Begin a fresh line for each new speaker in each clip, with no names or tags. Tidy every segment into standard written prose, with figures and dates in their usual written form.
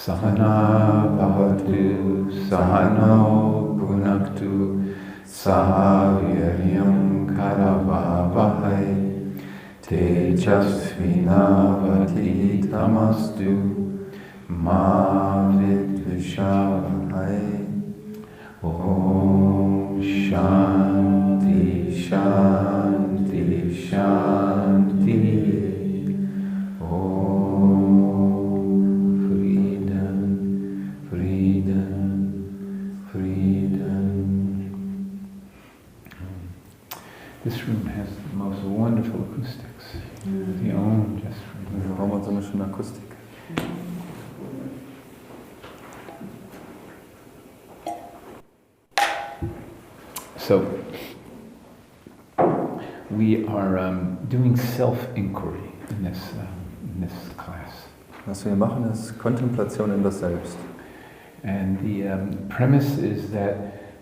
Sahana bhavatu sahano bhunaktu saha viryam karavavahai tejasvinavaditamastu ma vidvishavahai. Om Shanti Shanti Shanti. Om Frieden Frieden Frieden. This room has the most wonderful acoustics. The Om just
Wir haben so eine schöne Akustik.
So, we are doing self-inquiry in this class.
Was wir machen, ist Kontemplation in das Selbst.
And the premise is that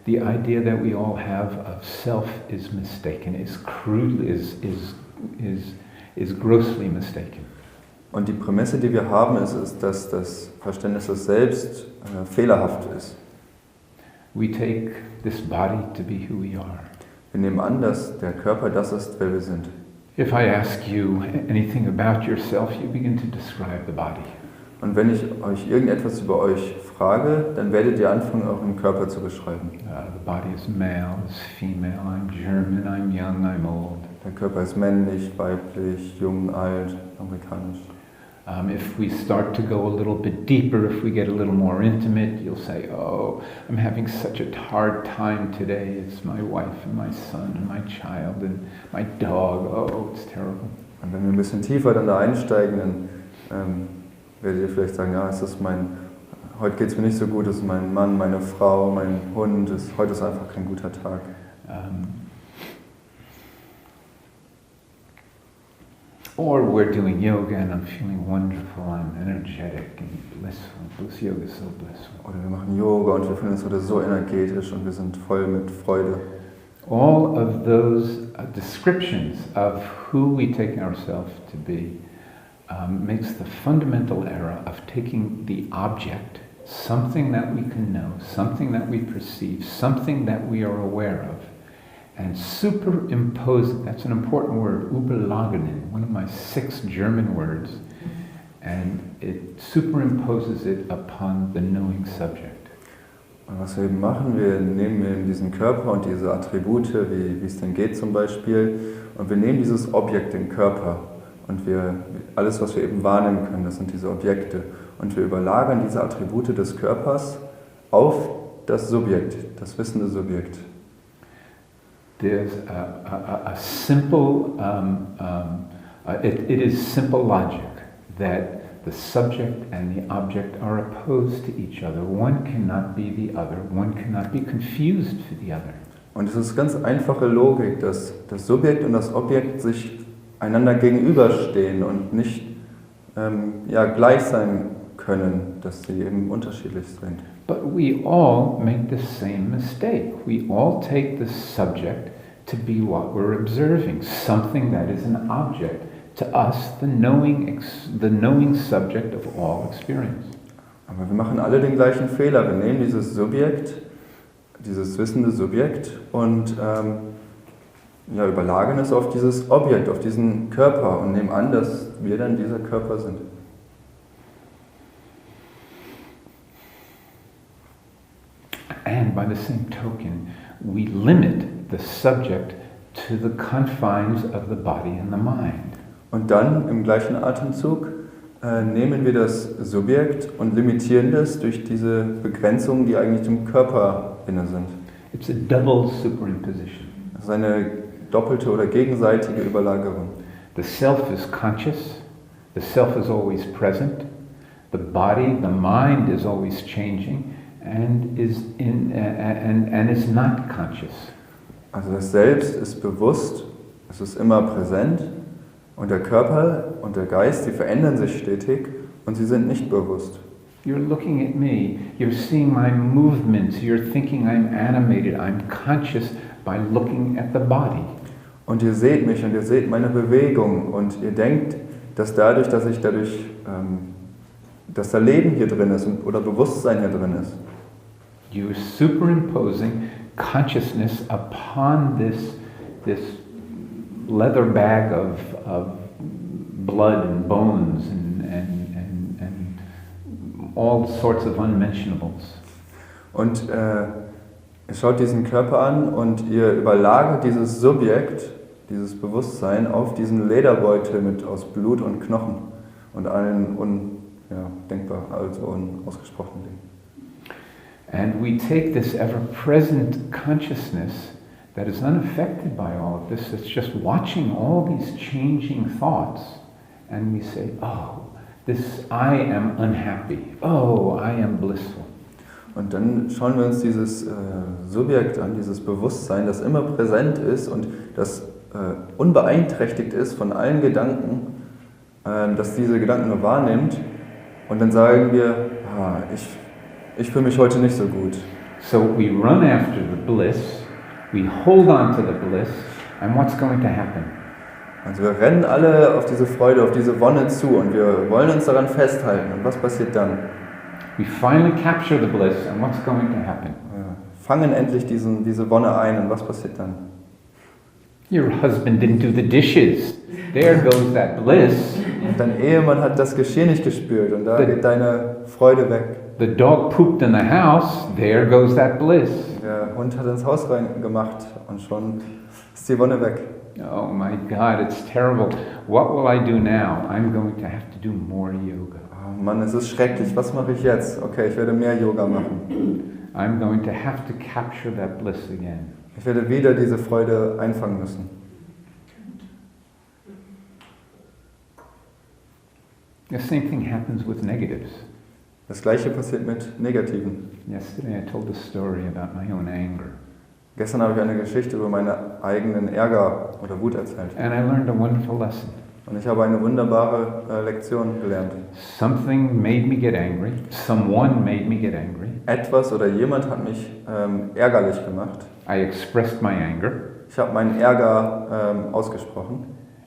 the idea that we all have of self is mistaken, is grossly mistaken.
Und die Prämisse, die wir haben, ist, dass das Verständnis des Selbst fehlerhaft ist.
We take this body to be who we are.
Wir nehmen an, dass der Körper das ist, wer wir sind.
If I ask you anything about yourself, you begin to describe the body.
Und wenn ich euch irgendetwas über euch frage, dann werdet ihr anfangen, euren Körper zu beschreiben.
The body is male, is female, I'm German, I'm young, I'm old.
Der Körper ist männlich, weiblich, jung, alt, amerikanisch.
If we start to go a little bit deeper, if we get a little more intimate, you'll say, oh, I'm having such a hard time today. It's my wife and my son and my child and my dog. Oh, it's terrible.
Und wenn wir ein bisschen tiefer dann da einsteigen, dann werdet ihr vielleicht sagen, ja, heute geht es mir nicht so gut, es ist mein Mann, meine Frau, mein Hund, heute ist einfach kein guter Tag.
Or we're doing yoga and I'm feeling wonderful, I'm energetic and blissful. This yoga is so blissful.
Oder wir machen Yoga und wir fühlen uns heute so energetisch und wir sind voll mit Freude.
All of those descriptions of who we take ourselves to be makes the fundamental error of taking the object, something that we can know, something that we perceive, something that we are aware of, and superimpose it. That's an important word, überlagern, one of my 6 German words, and it superimposes it upon the knowing subject.
Und was wir eben machen, wir nehmen eben diesen Körper und diese Attribute, wie es denn geht zum Beispiel, und wir nehmen dieses Objekt, den Körper, und alles, was wir eben wahrnehmen können, das sind diese Objekte, und wir überlagern diese Attribute des Körpers auf das Subjekt, das wissende Subjekt.
There's a simple, it is simple logic that the subject and the object are opposed to each other. One cannot be the other. One cannot be confused for the other.
Und es ist ganz einfache Logik, dass das Subjekt und das Objekt sich einander gegenüberstehen und nicht gleich sein können, dass sie eben unterschiedlich sind.
But we all make the same mistake. We all take the subject to be what we're observing, something that is an object. To us, the knowing subject of all experience.
Aber wir machen alle den gleichen Fehler. Wir nehmen dieses Subjekt, dieses wissende Subjekt und überlagern es auf dieses Objekt, auf diesen Körper und nehmen an, dass wir dann dieser Körper sind.
And by the same token, we limit the subject to the confines of the body and the mind.
Und dann im gleichen Atemzug nehmen wir das Subjekt und limitieren das durch diese Begrenzungen, die eigentlich dem Körper inne sind.
It's a double superimposition.
Das ist eine doppelte oder gegenseitige Überlagerung.
The self is conscious, the self is always present, the body, the mind is always changing and is not conscious.
Also das Selbst ist bewusst, es ist immer präsent. Und der Körper und der Geist, die verändern sich stetig und sie sind nicht bewusst.
You're looking at me, you're seeing my movements, you're thinking I'm animated, I'm conscious by looking at the body.
Und ihr seht mich und ihr seht meine Bewegung und ihr denkt, dass dadurch, dass ich dass da Leben hier drin ist oder Bewusstsein hier drin ist.
You're superimposing consciousness upon this leather bag of blood and bones and all sorts of unmentionables.
Und ihr schaut diesen Körper an und ihr überlagert dieses Subjekt, dieses Bewusstsein auf diesen Lederbeutel aus Blut und Knochen und allen unausgesprochenen Dingen.
And we take this ever-present consciousness that is unaffected by all of this, it's just watching all these changing thoughts, and we say, oh, I am unhappy, oh, I am blissful.
Und dann schauen wir uns dieses Subjekt an, dieses Bewusstsein, das immer präsent ist und das unbeeinträchtigt ist von allen Gedanken, dass diese Gedanken nur wahrnimmt. Und dann sagen wir, ich fühle mich heute nicht so gut.
So we run after the bliss, we hold on to the bliss, and what's going to happen?
Also wir rennen alle auf diese Freude, auf diese Wonne zu und wir wollen uns daran festhalten. Und was passiert dann?
We finally capture the bliss, and what's going to happen?
Wir fangen endlich diese Wonne ein und was passiert dann?
Your husband didn't do the dishes. There goes that bliss.
Und dein Ehemann hat das Geschirr nicht gespült und da geht deine Freude weg.
The dog pooped in the house. There goes that bliss.
Der Hund hat ins Haus reingemacht und schon ist die Wonne weg.
Oh my God, it's terrible. What will I do now? I'm going to have to do more yoga.
Oh Mann, es ist schrecklich. Was mache ich jetzt? Okay, ich werde mehr Yoga machen.
I'm going to have to capture that bliss again.
Ich werde wieder diese Freude einfangen müssen.
The same thing happens with negatives.
Das Gleiche passiert mit Negativen.
Yesterday I told a story about my own anger.
Gestern habe ich eine Geschichte über meine eigenen Ärger oder Wut erzählt.
And I learned a wonderful lesson.
Und ich habe eine wunderbare Lektion gelernt.
Something made me get angry. Someone made me get angry.
Etwas oder jemand hat mich ärgerlich gemacht.
I expressed my anger.
Ich habe meinen Ärger ausgesprochen.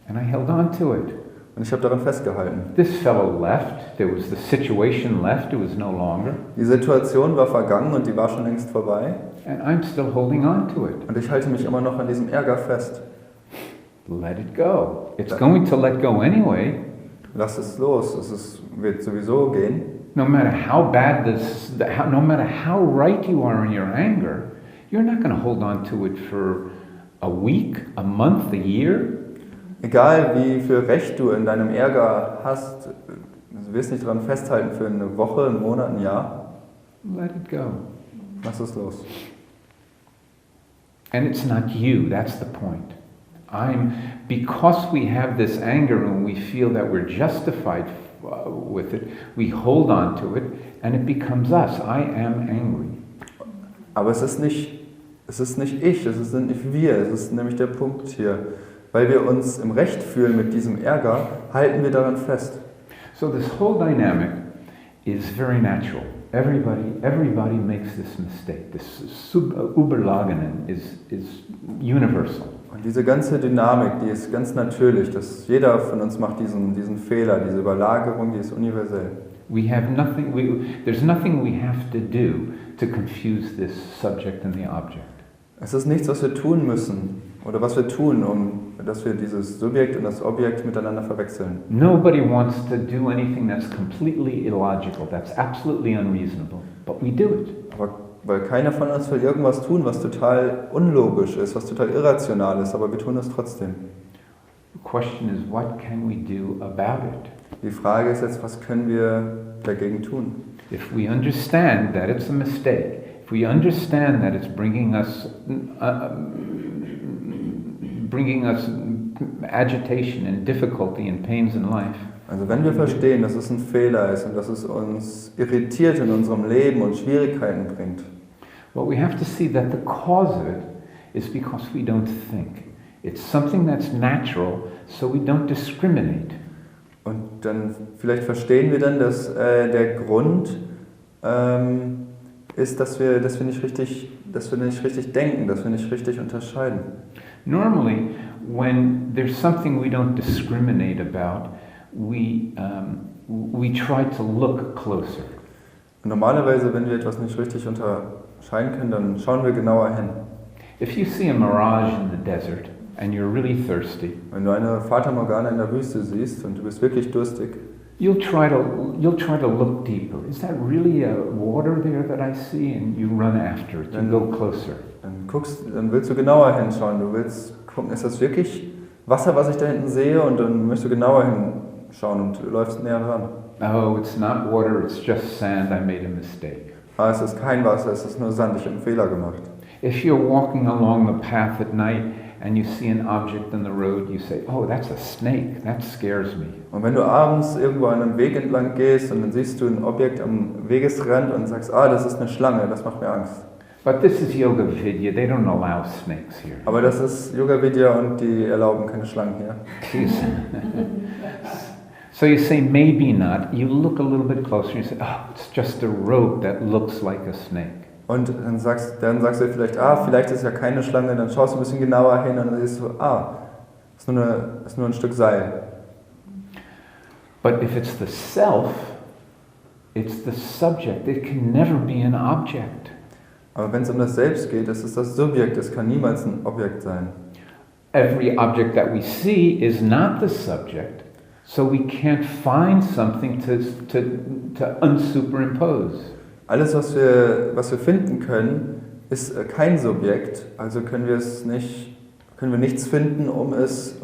And I held on to it.
Und ich habe daran festgehalten.
This fellow left. There was the situation left. It was no longer.
Die Situation war vergangen und die war schon längst vorbei.
And I'm still holding on to it.
Und ich halte mich immer noch an diesem Ärger fest.
Let it go. It's going to let go anyway.
Lass es los. Wird sowieso gehen.
No matter how bad no matter how right you are in your anger, you're not going to hold on to it for a week, a month, a year.
Egal wie viel Recht du in deinem Ärger hast, du wirst nicht daran festhalten für eine Woche, einen Monat, ein Jahr.
Let it go.
Lass es los.
And it's not you, that's the point. Because we have this anger and we feel that we're justified with it, we hold on to it and it becomes us. I am angry.
Aber es ist nicht ich, es sind nicht wir, es ist nämlich der Punkt hier. Weil wir uns im Recht fühlen mit diesem Ärger, halten wir daran fest.
So this whole dynamic is very natural. Everybody makes this mistake. This Überlagenen is universal.
Und diese ganze Dynamik, die ist ganz natürlich, dass jeder von uns macht diesen Fehler, diese Überlagerung, die ist universell.
There's nothing we have to do to confuse this subject and the object.
Es ist nichts, was wir tun müssen oder was wir tun, dass wir dieses Subjekt und das Objekt miteinander verwechseln.
Nobody wants to do anything that's completely illogical, that's absolutely unreasonable, but we do it.
Aber weil keiner von uns will irgendwas tun, was total unlogisch ist, was total irrational ist, aber wir tun es trotzdem.
The question is, what can we do about it?
Die Frage ist jetzt, was können wir dagegen tun?
If we understand that it's a mistake, if we understand that it's bringing us agitation and difficulty and pains in life.
Also wenn wir verstehen, dass es ein Fehler ist und dass es uns irritiert in unserem Leben und Schwierigkeiten bringt.
Well, we have to see that the cause of it is because we don't think. It's something that's natural, so we don't discriminate.
Und dann vielleicht verstehen wir dann, dass der Grund ist, dass wir nicht richtig denken, dass wir nicht richtig unterscheiden.
Normally, when there's something we don't discriminate about, we we try to look closer.
Und normalerweise, wenn wir etwas nicht richtig unterscheiden können, dann schauen wir genauer hin.
If you see a mirage in the desert and you're really thirsty,
Wenn du eine Fata Morgana in der Wüste siehst und du bist wirklich durstig,
you'll try to look deeper. Is that really water there that I see? And you run after it. You go closer.
dann willst du genauer hinschauen. Du willst gucken, ist das wirklich Wasser, was ich da hinten sehe? Und dann möchtest du genauer hinschauen und du läufst näher ran.
Oh, it's not water, it's just sand. I made a mistake.
Ah, es ist kein Wasser, es ist nur Sand, ich habe einen Fehler gemacht.
If you're walking along the path at night and you see an object in the road, you say, oh, that's a snake. That scares me.
Und wenn du abends irgendwo an einem Weg entlang gehst und dann siehst du ein Objekt am Wegesrand und sagst, ah, das ist eine Schlange, das macht mir Angst.
But this is Yoga Vidya. They don't allow snakes here.
Aber das ist Yoga Vidya und die erlauben keine Schlangen hier.
So you say maybe not. You look a little bit closer and you say, oh, it's just a rope that looks like a snake.
Und dann sagst du vielleicht, vielleicht ist ja keine Schlange, dann schaust du ein bisschen genauer hin und dann siehst du, ist nur ein Stück Seil.
But if it's the self, it's the subject. It can never be an object.
Aber wenn es um das Selbst geht, ist es das Subjekt, es kann niemals ein Objekt sein.
Every object that we see is not the subject, so we can't find something to unsuperimpose.
Alles, was wir finden können, ist kein Subjekt, also können wir nichts finden, um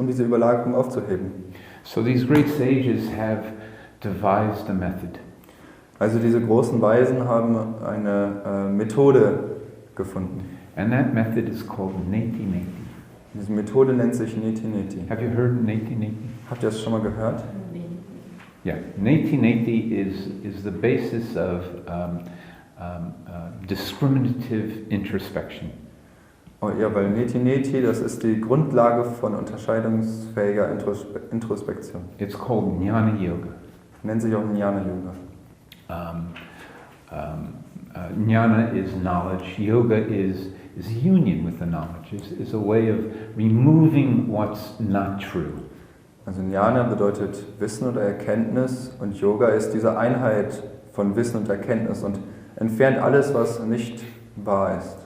diese Überlagerung aufzuheben.
So these great sages have devised a method.
Also diese großen Weisen haben eine Methode gefunden.
And that method is called Neti-Neti.
Diese Methode nennt sich Neti-Neti.
Have you heard Neti-Neti?
Habt ihr das schon mal gehört?
Yeah, Neti-Neti is the basis of discriminative introspection.
Oh ja, weil Neti-Neti, das ist die Grundlage von unterscheidungsfähiger Introspektion.
It's called Jnana Yoga.
Nennt sich auch Jnana Yoga.
Jnana is knowledge. Yoga is union with the knowledge. Is a way of removing what's not true.
Also Jnana bedeutet Wissen oder Erkenntnis und Yoga ist diese Einheit von Wissen und Erkenntnis und entfernt alles, was nicht wahr ist.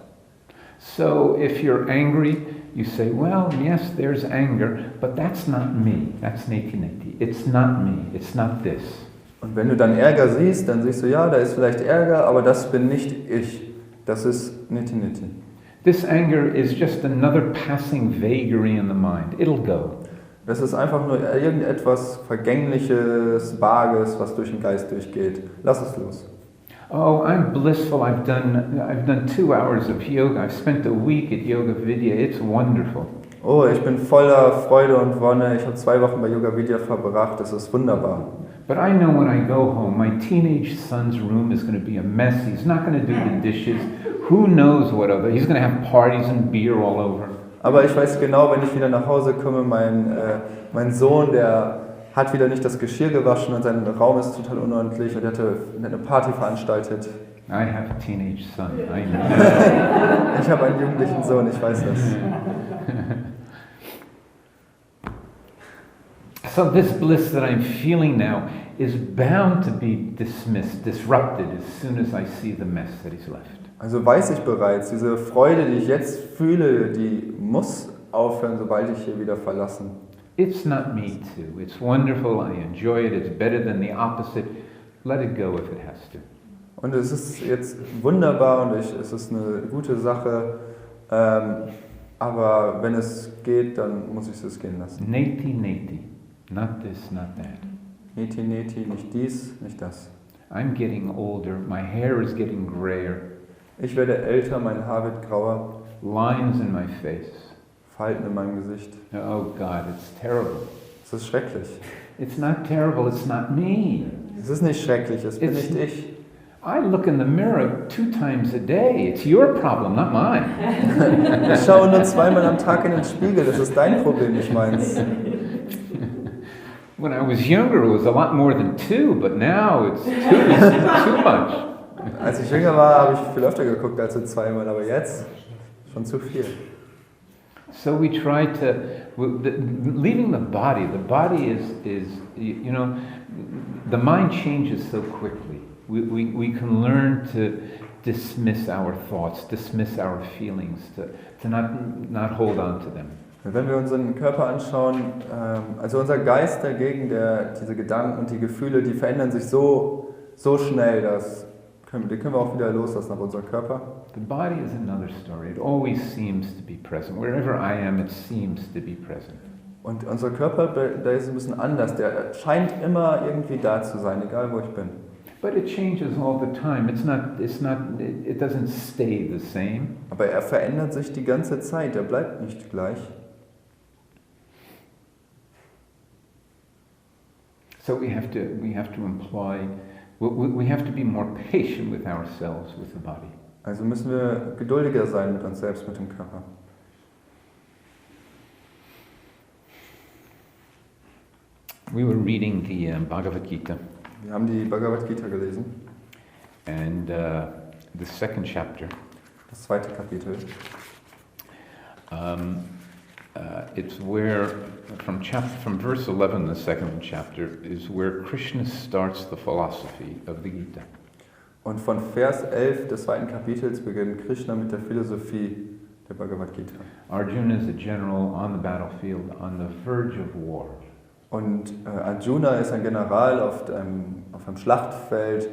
So if you're angry, you say, well, yes, there's anger, but that's not me. That's Neti-Neti. It's not me. It's not this.
Und wenn du dann Ärger siehst, dann siehst du, ja, da ist vielleicht Ärger, aber das bin nicht ich. Das ist Neti-Neti.
This anger is just another passing vagary in the mind. It'll go.
Das ist einfach nur irgendetwas Vergängliches, Vages, was durch den Geist durchgeht. Lass es los.
Oh, I'm blissful. I've done 2 hours of yoga. I've spent a week at Yoga Vidya. It's wonderful.
Oh, ich bin voller Freude und Wonne. Ich habe 2 Wochen bei Yoga Vidya verbracht. Das ist wunderbar.
But I know when I go home, my teenage son's room is going to be a mess. He's not going to do the dishes. Who knows what other? He's going to have parties and beer all over.
Aber ich weiß genau, wenn ich wieder nach Hause komme, mein Sohn, der hat wieder nicht das Geschirr gewaschen und sein Raum ist total unordentlich und er hat eine Party veranstaltet.
I have a teenage son. I know.
Ich habe einen jugendlichen Sohn, ich weiß das.
So this bliss that I'm feeling now is bound to be disrupted as soon as I see the mess that he's left.
Also weiß ich bereits, diese Freude, die ich jetzt fühle, die muss aufhören, sobald ich hier wieder verlassen.
It's not me too. It's wonderful. I enjoy it. It's better than the opposite. Let it go if it has to.
Und es ist jetzt wunderbar und es ist eine gute Sache, aber wenn es geht, dann muss ich es gehen lassen.
Neti-Neti. Not this, not that.
Neti-Neti, nicht dies, nicht das.
I'm getting older. My hair is getting grayer.
Ich werde älter, mein Haar wird grauer.
Lines in my face.
Falten in meinem Gesicht.
Oh God, it's terrible.
Es ist schrecklich.
It's not terrible, it's not me.
Es ist nicht schrecklich, es bin nicht ich.
I look in the mirror 2 times a day. It's your problem, not mine.
Ich schaue nur 2-mal am Tag in den Spiegel, das ist dein Problem, nicht meins.
When I was younger, it was a lot more than 2, but now it's too much.
Als ich jünger war, habe ich viel öfter geguckt als 2-mal, aber jetzt schon zu viel.
So we try to, leaving the body is you know, the mind changes so quickly. We can learn to dismiss our thoughts, dismiss our feelings, to not hold on to them.
Wenn wir unseren Körper anschauen, also unser Geist dagegen, diese Gedanken und die Gefühle, die verändern sich so schnell, die können wir auch wieder loslassen auf unseren Körper.
The body is another story. It always seems to be present. Wherever I am, it seems to be present.
Und unser Körper, der ist ein bisschen anders. Der scheint immer irgendwie da zu sein, egal wo ich bin.
But it changes all the time. It doesn't stay the same.
Aber er verändert sich die ganze Zeit. Er bleibt nicht gleich.
So we have to be more patient with ourselves, with the body.
Also müssen wir geduldiger sein mit uns selbst, mit dem Körper.
We were reading the Bhagavad Gita.
Wir haben die Bhagavad Gita gelesen.
And the second chapter.
Das zweite Kapitel.
It's where, from verse 11, the second chapter, is where Krishna starts the philosophy of the Gita.
Und von Vers 11 des zweiten Kapitels beginnt Krishna mit der Philosophie der Bhagavad Gita.
Arjuna is a general on the battlefield, on the verge of war.
Und Arjuna ist ein General auf einem Schlachtfeld,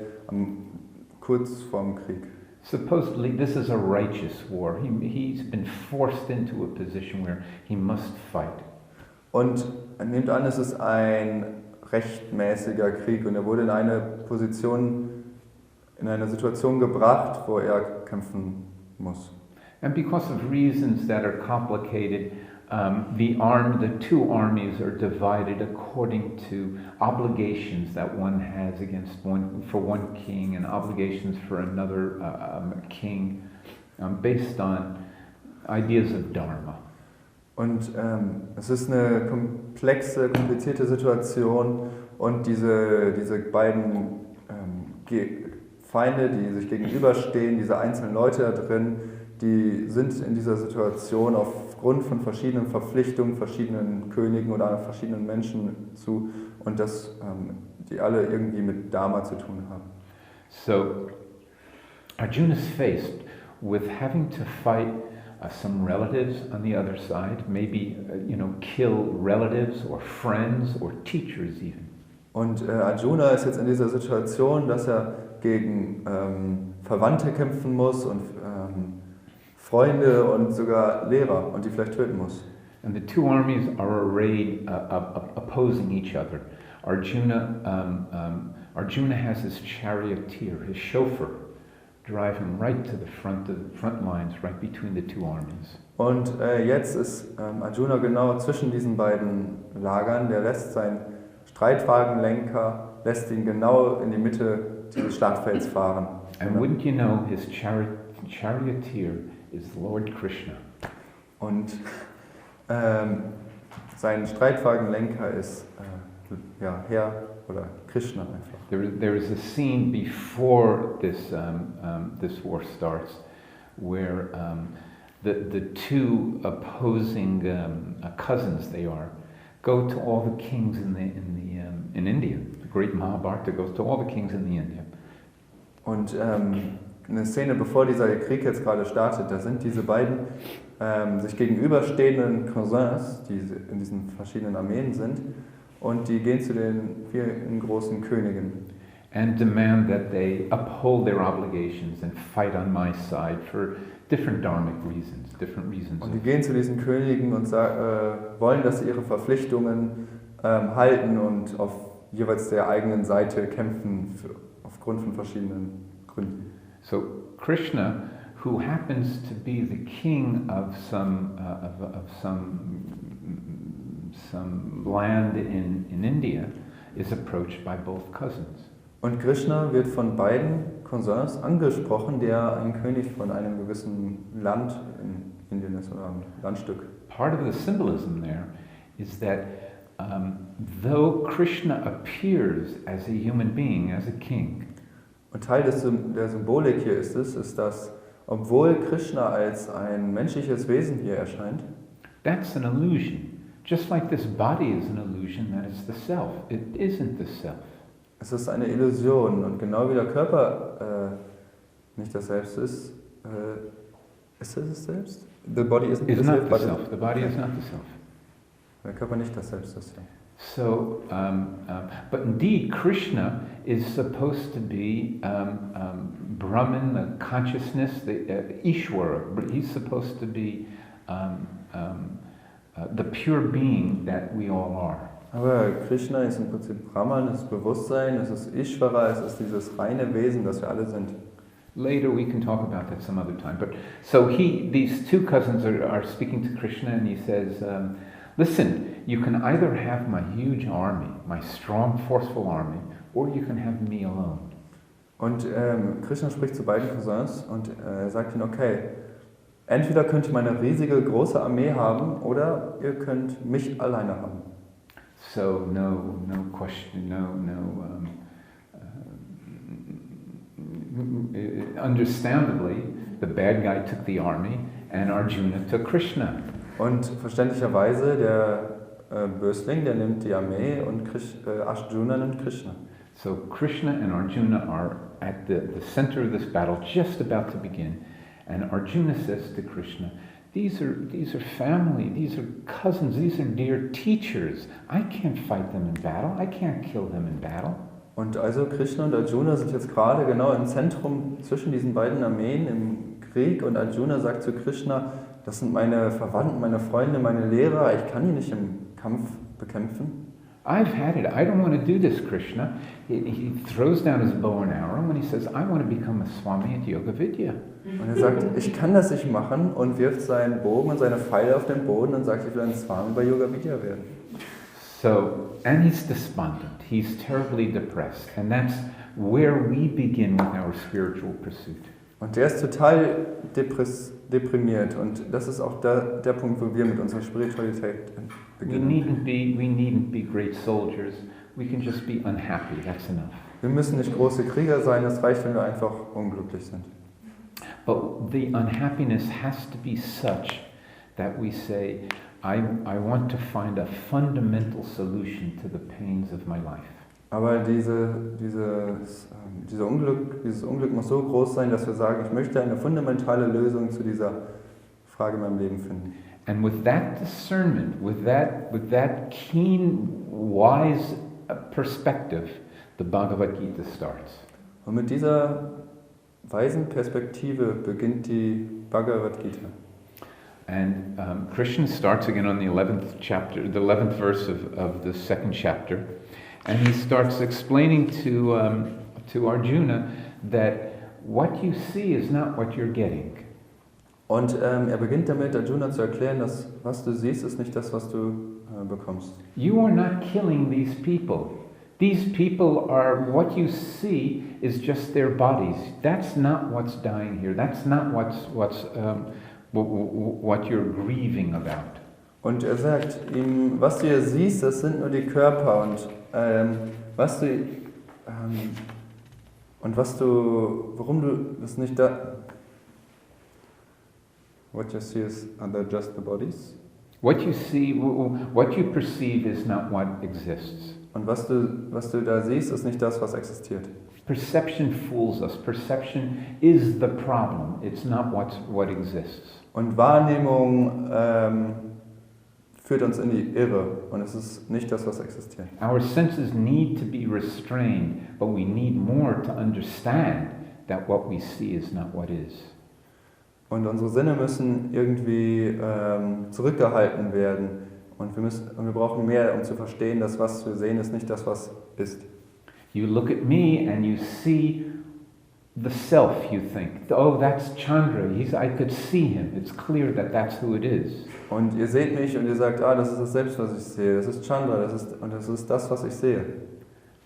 kurz vorm Krieg.
Supposedly, this is a righteous war. He's been forced into a position where he must fight.
Und nehmt an, es ist ein rechtmäßiger Krieg und er wurde in eine Situation gebracht, wo er kämpfen muss.
And because of reasons that are complicated, the two armies are divided according to obligations that one has for one king and obligations for another king, based on ideas of dharma.
Und es ist eine komplizierte Situation und diese beiden Feinde, die sich gegenüberstehen, diese einzelnen Leute da drin, die sind in dieser Situation aufgrund von verschiedenen Verpflichtungen, verschiedenen Königen oder verschiedenen Menschen und die alle irgendwie mit Dharma zu tun haben.
So Arjuna is faced with having to fight some relatives on the other side, maybe kill relatives or friends or teachers even.
Und Arjuna ist jetzt in dieser Situation, dass er gegen Verwandte kämpfen muss und Freunde und sogar Lehrer und die vielleicht töten muss.
And the two armies are arrayed opposing each other. Arjuna has his charioteer, his chauffeur, driving right to the front lines, right between the two armies.
Und jetzt ist Arjuna genau zwischen diesen beiden Lagern. Der lässt seinen Streitwagenlenker, lässt ihn genau in die Mitte dieses Schlachtfelds fahren.
And wouldn't you know, his charioteer is Lord Krishna.
Und sein Streitwagenlenker ist Herr oder Krishna einfach.
There is a scene before this war starts where the two opposing cousins go to all the kings in India. The great Mahabharata goes to all the kings in India.
Und eine Szene, bevor dieser Krieg jetzt gerade startet, da sind diese beiden sich gegenüberstehenden Cousins, die in diesen verschiedenen Armeen sind, und die gehen zu den vielen großen Königen.
And demand that they uphold their obligations and fight on my side for different dharmic reasons,
Und die gehen zu diesen Königen und wollen, dass sie ihre Verpflichtungen halten und auf jeweils der eigenen Seite kämpfen aufgrund von verschiedenen Gründen.
So Krishna, who happens to be the king of some land in India, is approached by both cousins.
Und Krishna wird von beiden Cousins angesprochen, der ein König von einem gewissen Land in Indien ist oder ein Landstück.
Part of the symbolism there is that though Krishna appears as a human being, as a king,
und Teil der Symbolik hier ist, dass obwohl Krishna als ein menschliches Wesen hier erscheint,
That's an illusion. Just like this body is an illusion that is the self. It isn't the self.
Es ist eine Illusion und genau wie der Körper nicht das Selbst ist, ist es das Selbst? The body isn't
It's
the
not
self,
the self. The body is not the self.
Der Körper nicht das Selbst ist. Ja.
So, but indeed, Krishna is supposed to be Brahman, the consciousness, the Ishwara. He's supposed to be the pure being that we all are.
Aber Krishna ist im Prinzip Brahman, es ist Bewusstsein, es ist Ishvara, es ist dieses reine Wesen, das wir alle sind.
Later we can talk about that some other time. But so these two cousins are speaking to Krishna, and he says, listen, you can either have my huge army, my strong, forceful army, or you can have me alone.
Und Krishna spricht zu beiden Cousins und sagt ihnen, okay, entweder könnt ihr meine riesige, große Armee haben, oder ihr könnt mich alleine haben.
So no question, understandably, the bad guy took the army and Arjuna took Krishna.
Und verständlicherweise, der Bösling, der nimmt die Armee und Arjuna nimmt Krishna.
So Krishna and Arjuna are at the center of this battle, just about to begin. And Arjuna says to Krishna, these are family, these are cousins, these are dear teachers. I can't fight them in battle. I can't kill them in battle.
Und also Krishna und Arjuna sind jetzt gerade genau im Zentrum zwischen diesen beiden Armeen im Krieg und Arjuna sagt zu Krishna, das sind meine Verwandten, meine Freunde, meine Lehrer, ich kann die nicht im Kampf bekämpfen.
I've had it. I don't want to do this, Krishna. He throws down his bow and arrow and he says, I want to become a Swami at Yoga Vidya.
Und er sagt, ich kann das nicht machen und wirft seinen Bogen und seine Pfeile auf den Boden und sagt, ich will ein Swami bei Yoga Vidya werden.
So, and he's despondent. He's terribly depressed. And that's where we begin with our spiritual pursuit.
Und der ist total deprimiert und das ist auch der Punkt, wo wir mit unserer Spiritualität beginnen.
We needn't be great soldiers. We can just be unhappy. That's enough.
Wir müssen nicht große Krieger sein, es reicht, wenn wir einfach unglücklich sind.
But the unhappiness has to be such that we say, I want to find a fundamental solution to the pains of my life.
Aber dieses Unglück muss so groß sein, dass wir sagen, ich möchte eine fundamentale Lösung zu dieser Frage in meinem Leben finden.
And with that discernment, with that keen, wise perspective, the Bhagavad Gita starts.
Und mit dieser weisen Perspektive beginnt die Bhagavad Gita.
And Krishna starts again on the 11th verse of the second chapter, and he starts explaining to Arjuna that what you see is not what you're getting.
Und er beginnt damit, Arjuna zu erklären, dass was du siehst, ist nicht das, was du bekommst.
You are not killing these people. These people are, what you see is just their bodies. That's not what's dying here. That's not what you're grieving about.
Und er sagt ihm, was du hier siehst, das sind nur die Körper und warum du das nicht da. What you see is are just the bodies.
What you see, what you perceive is not what exists.
Und was du da siehst, ist nicht das, was existiert.
Perception fools us. Perception is the problem. It's not what exists.
Und Wahrnehmung führt uns in die Irre und es ist nicht das, was existiert.
Our senses need to be restrained, but we need more to understand that what we see is not what is.
Und unsere Sinne müssen irgendwie zurückgehalten werden und wir brauchen mehr, um zu verstehen, dass was wir sehen, ist nicht das, was ist.
You look at me and you see the self, you think, oh, that's Chandra. I could see him. It's clear that that's who it is.
Und ihr seht mich und ihr sagt, das ist das Selbst, was ich sehe. Das ist Chandra, das ist das, was ich sehe.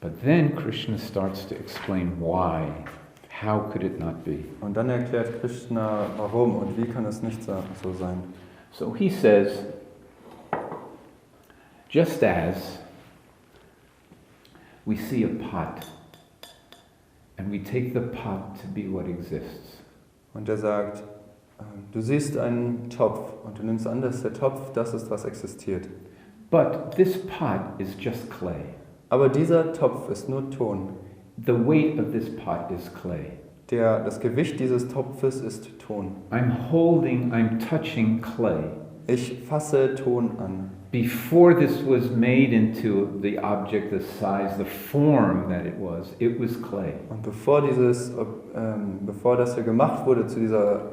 But then Krishna starts to explain why. How could it not be?
Und dann erklärt Krishna, warum und wie kann es nicht so sein.
So he says, just as we see a pot, and we take the pot to be what exists.
Und er sagt, Du siehst einen Topf und du nimmst an, dass der Topf das ist, was existiert.
But this pot is just clay.
Aber dieser Topf ist nur Ton.
The weight of this pot is clay.
Das Gewicht dieses Topfes ist Ton.
I'm touching clay.
Ich fasse Ton an.
Before this was made into the object, the size, the form that it was clay.
Und bevor das hier gemacht wurde zu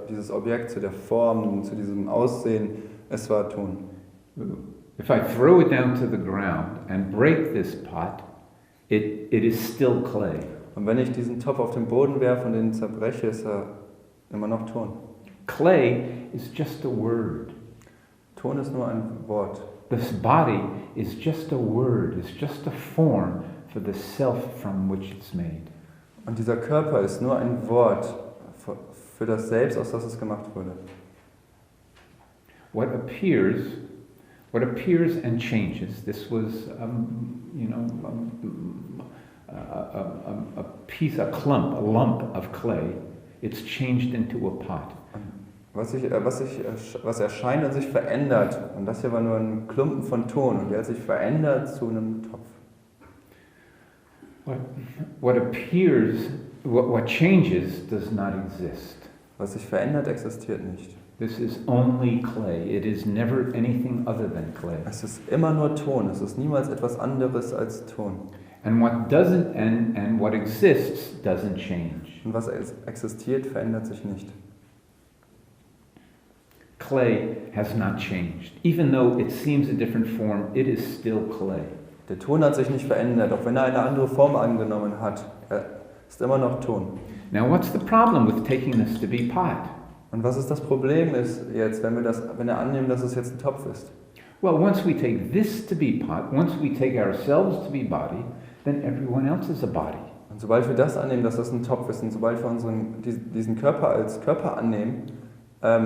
dieses Objekt, zu der Form, zu diesem Aussehen, es war Ton.
If I throw it down to the ground and break this pot, it is still clay.
Und wenn ich diesen Topf auf den Boden werfe und ihn zerbreche, ist er immer noch Ton.
Clay is just a word.
Ton ist nur ein Wort.
This body is just a word, it's just a form for the self from which it's made.
Und dieser Körper ist nur ein Wort für das Selbst, aus das es gemacht wurde.
What appears and changes. This was, a lump of clay. It's changed into a pot.
Was erscheint und sich verändert. Und das hier war nur ein Klumpen von Ton und der hat sich verändert zu einem Topf.
What changes does not exist.
Was sich verändert, existiert nicht.
This is only clay. It is never anything other than clay.
Es ist immer nur Ton. Es ist niemals etwas anderes als Ton.
And what exists doesn't change.
Und was existiert, verändert sich nicht.
Clay has not changed. Even though it seems a different form, it is still clay.
Der Ton hat sich nicht verändert, auch wenn er eine andere Form angenommen hat. Er ist immer noch Ton.
Now what's the problem with taking this to be pot?
Und was ist das Problem ist jetzt, wenn wir annehmen, dass es jetzt ein Topf ist?
Well, once we take this to be pot, once we take ourselves to be body, then everyone else is a body.
Und sobald wir das annehmen, dass das ein Topf ist, und sobald wir diesen Körper als Körper annehmen,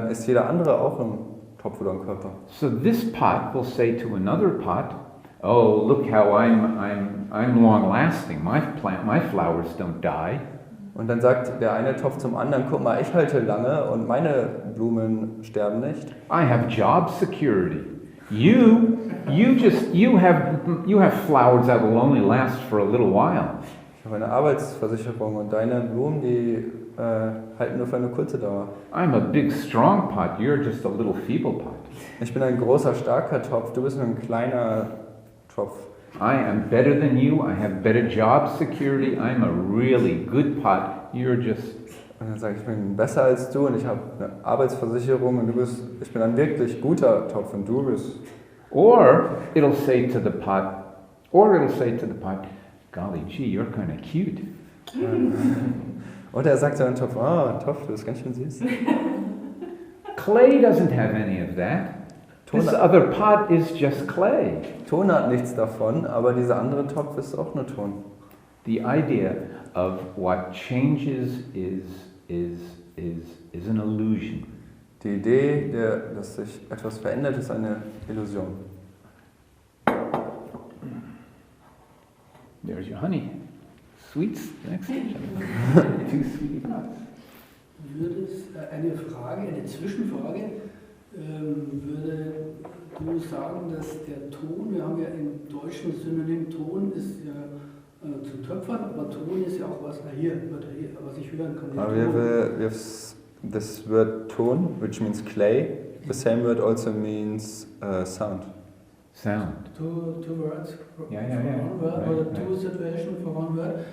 ist jeder andere auch ein Topf oder ein Körper.
So this pot will say to another pot, "Oh, look how I'm long lasting. My flowers don't die."
Und dann sagt der eine Topf zum anderen, guck mal, ich halte lange und meine Blumen sterben nicht.
I have job security. You have flowers that will only last for a little while.
Ich habe eine Arbeitsversicherung und deine Blumen, die halten nur für eine kurze Dauer.
I'm a big strong pot. You're just a little feeble pot.
Ich bin ein großer, starker Topf, du bist nur ein kleiner Topf.
I am better than you. I have better job security. I'm a really good pot. You're just...
Und dann sage ich, ich bin besser als du und ich habe eine Arbeitsversicherung und ich bin ein wirklich guter Topf und du bist...
Or it'll say to the pot, golly gee, you're kind of cute.
Oder er sagt zu einem Topf, Topf, du bist ganz schön süß.
Clay doesn't have any of that. This other pot is just clay.
Ton hat nichts davon, aber dieser andere Topf ist auch nur Ton.
The idea of what changes is an illusion.
Die Idee, dass sich etwas verändert, ist eine Illusion.
There's your honey. Sweets, next station. 2 sweetie pots.
Würde es eine Zwischenfrage, würde du sagen, dass der Ton, wir haben ja im Deutschen das Synonym Ton ist ja zu Töpfern, aber Ton ist ja auch was ich hören kann.
We have this word tone, which means clay. The same word also means sound.
Sound.
Two words for
one
word,
right,
or two situations for one word.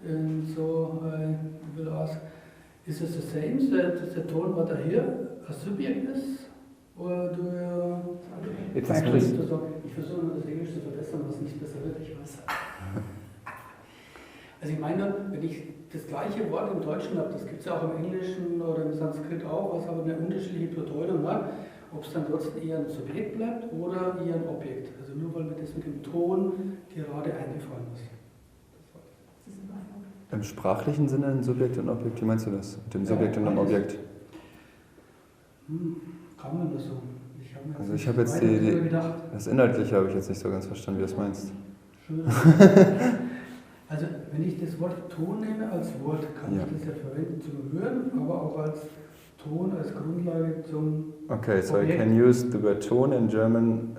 And so I will ask, is it the same that the tone what I hear a subject is? Or do you...
It's actually...
Ich versuche nur das Englisch zu verbessern, was nicht besser wird, ich weiß. Also ich meine, wenn ich das gleiche Wort im Deutschen habe, das gibt es ja auch im Englischen oder im Sanskrit auch, was aber eine unterschiedliche Bedeutung hat, ob es dann trotzdem eher ein Subjekt bleibt oder eher ein Objekt. Also nur weil mir das mit dem Ton gerade eingefallen ist.
Im sprachlichen Sinne ein Subjekt und Objekt, wie meinst du das? Mit dem Subjekt und dem Objekt?
Kann man das so?
Ich habe jetzt das Inhaltliche habe ich jetzt nicht so ganz verstanden, wie du das meinst.
Schön. Also wenn ich das Wort Ton nehme als Wort, kann ich das ja verwenden zum Hören, aber auch als Ton als Grundlage zum
Okay, so I
Objekt.
can use the word tone in German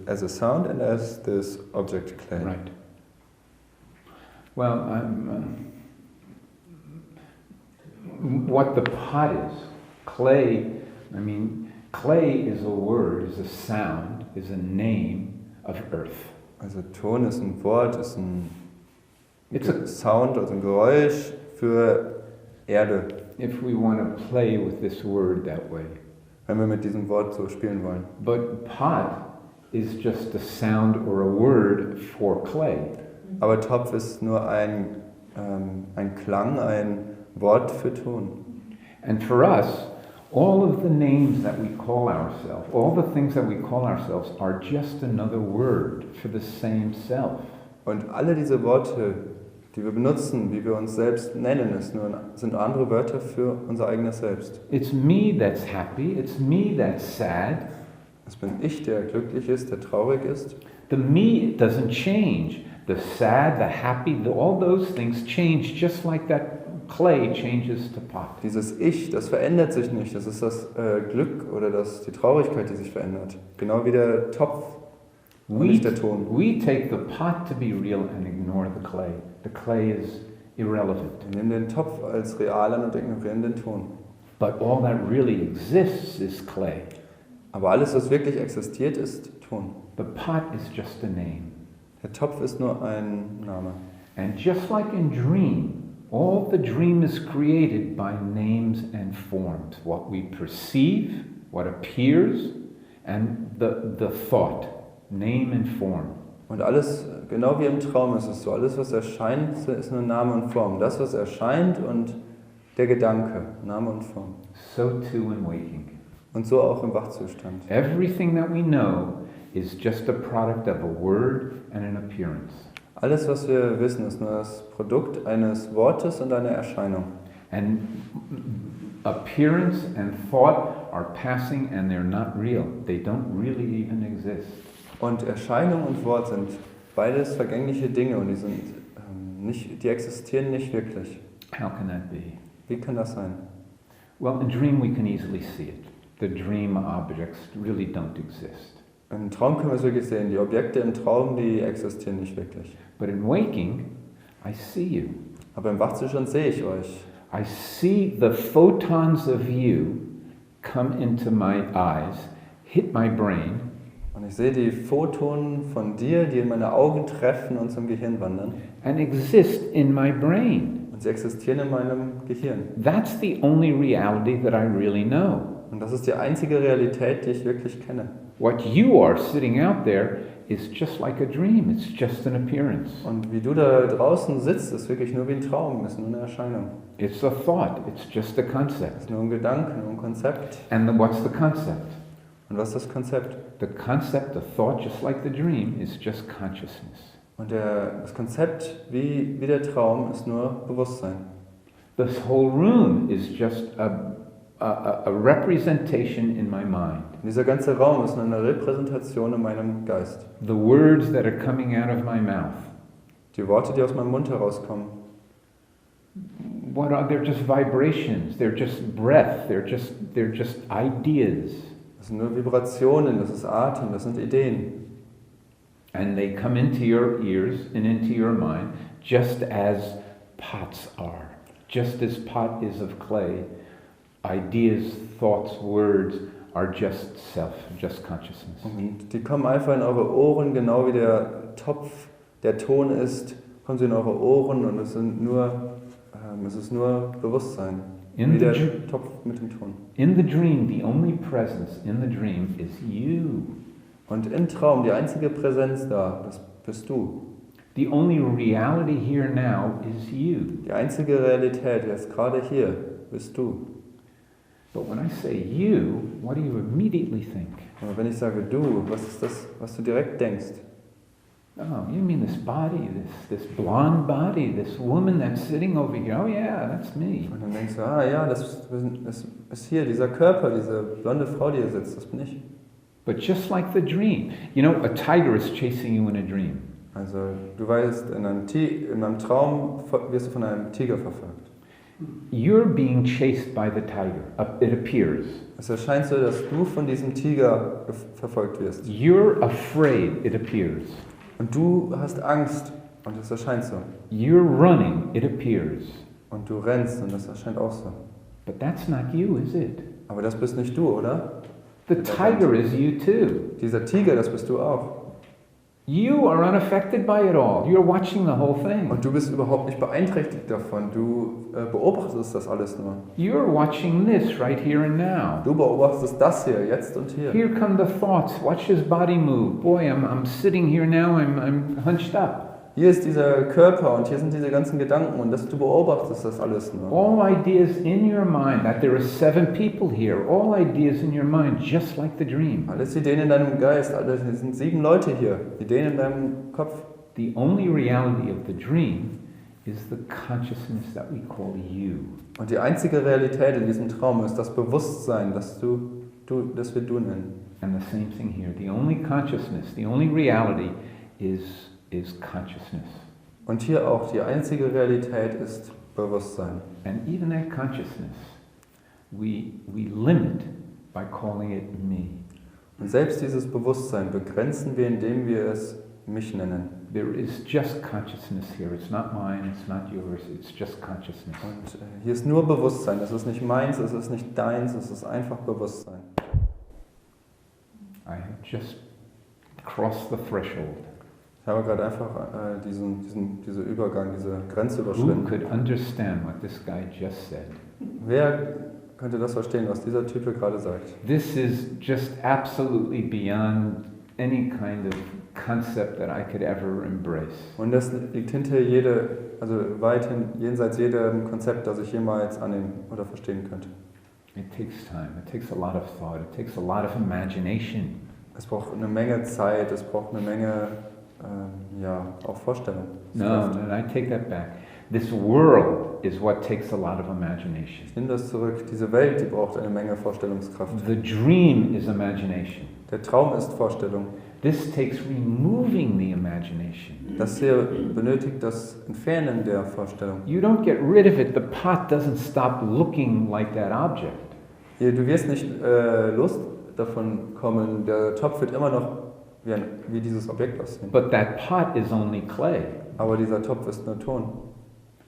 as a sound and as this object clay.
Right. Well, what the pot is, clay, clay is a word, is a sound, is a name of earth.
Also Ton ist ein Wort, ist ein
It's a,
Sound, also ein Geräusch für Erde,
if we want to play with this word that way.
wenn wir mit diesem Wort so spielen wollen.
But pot is just a sound or a word for clay.
Aber Topf ist nur ein Klang, ein Wort für Ton.
And for us, all of the names that we call ourselves, all the things that we call ourselves are just another word for the same self.
Und alle diese Worte, die wir benutzen, wie wir uns selbst nennen, sind nur andere Wörter für unser eigenes Selbst.
It's me that's happy, it's me that's sad.
Es bin ich, der glücklich ist, der traurig ist.
The me doesn't change. The sad, the happy, all those things change just like that clay changes to pot.
Dieses Ich, das verändert sich nicht. Das ist das Glück oder die Traurigkeit, die sich verändert. Genau wie der Topf und nicht der Ton.
We take the pot to be real and ignore the clay. The clay is irrelevant.
Wir nehmen den Topf als real an und ignorieren den Ton.
But all that really exists is clay.
Aber alles, was wirklich existiert, ist Ton.
The pot is just a name.
Der Topf ist nur ein Name.
And just like in dream, all the dream is created by names and forms. What we perceive, what appears, and the thought, name and form.
Und alles, genau wie im Traum ist es so, alles, was erscheint, ist nur Name und Form. Das, was erscheint und der Gedanke, Name und Form.
So too in waking.
Und so auch im Wachzustand.
Everything that we know is just a product of a word and an appearance.
Alles, was wir wissen, ist nur das Produkt eines Wortes und einer Erscheinung.
And appearance and thought are passing and they're not real. They don't really even exist.
Und Erscheinung und Wort sind beides vergängliche Dinge und die existieren nicht wirklich.
How can that be?
Wie kann das sein?
Well, in dream we can easily see it. The dream objects really don't exist.
Im Traum können wir es wirklich sehen. Die Objekte im Traum, die existieren nicht wirklich.
But in waking, I see you.
Aber im Wachzustand sehe ich euch.
I see the photons of you come into my eyes, hit my brain,
Und ich sehe die Photonen von dir, die in meine Augen treffen und zum Gehirn wandern.
and exist in my brain.
Und sie existieren in meinem Gehirn.
That's the only reality that I really know.
Und das ist die einzige Realität, die ich wirklich kenne.
What you are sitting out there is just like a dream. It's just an appearance.
Und wie du da draußen sitzt, ist wirklich nur wie ein Traum, ist nur eine Erscheinung.
It's a thought. It's just a concept.
Ist nur ein Gedanke, nur ein Konzept.
And what's the concept?
Und was ist das Konzept?
The concept, the thought, just like the dream, is just consciousness.
Und das Konzept, wie der Traum, ist nur Bewusstsein.
This whole room is just a representation in my mind.
Und dieser ganze Raum ist nur eine Repräsentation in meinem Geist.
The words that are coming out of my mouth,
Die Worte, die aus meinem Mund herauskommen,
they're just vibrations, they're just breath, they're just ideas.
das sind nur Vibrationen, das ist Atem, das sind Ideen.
And they come into your ears and into your mind just as pots are. Just as pot is of clay, ideas, thoughts, words are just self, just consciousness.
Und die kommen einfach in eure Ohren, genau wie der Topf, der Ton ist, kommen sie in eure Ohren und es ist nur Bewusstsein. Wie der Topf mit dem Ton.
In the dream, the only presence in the dream is you.
Und im Traum, die einzige Präsenz da, das bist du.
The only reality here now is you.
Die einzige Realität, jetzt gerade hier, bist du.
But when I say you, what do you immediately think?
Aber wenn ich sage du, was ist das, was du direkt denkst?
Oh, you mean this body, this blonde body, this woman that's sitting over here. Oh yeah, that's me.
Und dann denkst du, ja, das ist hier, dieser Körper, diese blonde Frau, die hier sitzt, das bin ich.
But just like the dream, you know, a tiger is chasing you in a dream.
Also du weißt, in einem Traum wirst du von einem Tiger verfolgt.
You're being chased by the tiger, it appears.
Es erscheint so, dass du von diesem Tiger verfolgt wirst.
You're afraid, it appears.
Und du hast Angst und es erscheint so.
You're running, it appears.
Und du rennst und das erscheint auch so.
But that's not you, is it?
Aber das bist nicht du, oder?
The tiger is you too.
Dieser Tiger, das bist du auch.
You are unaffected by it all. You're watching the whole thing.
Und du bist überhaupt nicht beeinträchtigt davon. Du beobachtest das alles nur.
You're watching this right here and now.
Du beobachtest das hier, jetzt und hier.
Here come the thoughts. Watch his body move. Boy, I'm sitting here now. I'm hunched up.
Hier ist dieser Körper und hier sind diese ganzen Gedanken und du beobachtest das alles nur.
All ideas in your mind, that there are 7 people here, all ideas in your mind, just like the dream.
Alles Ideen in deinem Geist, es sind 7 Leute hier, Ideen in deinem Kopf.
The only reality of the dream is the consciousness that we call you.
Und die einzige Realität in diesem Traum ist das Bewusstsein, das wir du nennen.
And the same thing here. The only consciousness, the only reality is consciousness.
Und hier auch, die einzige Realität ist Bewusstsein.
And even that consciousness, we limit by calling it me.
Und selbst dieses Bewusstsein begrenzen wir, indem wir es mich nennen.
There is just consciousness here. It's not mine, it's not yours, it's just consciousness.
Und hier ist nur Bewusstsein. Es ist nicht meins, es ist nicht deins, es ist einfach Bewusstsein.
I have just crossed the threshold.
Ich habe gerade einfach diesen Übergang, diese Grenze
Who
überschritten.
could understand what this guy just said?
Wer könnte das verstehen, was dieser Typ hier gerade sagt?
This is just absolutely beyond any kind of concept that I could ever embrace.
Und das liegt hinter weithin jenseits jedem Konzept, das ich jemals annehmen oder verstehen könnte.
It takes time, it takes a lot of thought, it takes a lot of imagination.
Es braucht eine Menge Zeit, es braucht eine Menge auch Vorstellung.
No, I take that back. This world is what takes a lot of imagination.
Ich nehme das zurück. Diese Welt, die braucht eine Menge Vorstellungskraft.
The dream is imagination.
Der Traum ist Vorstellung.
This takes removing the imagination.
Das hier benötigt das Entfernen der Vorstellung.
You don't get rid of it. The pot doesn't stop looking like that object.
Du wirst nicht Lust davon kommen. Der Topf wird immer noch wie dieses Objekt aussehen.
But that pot is only clay.
Aber dieser Topf ist nur Ton.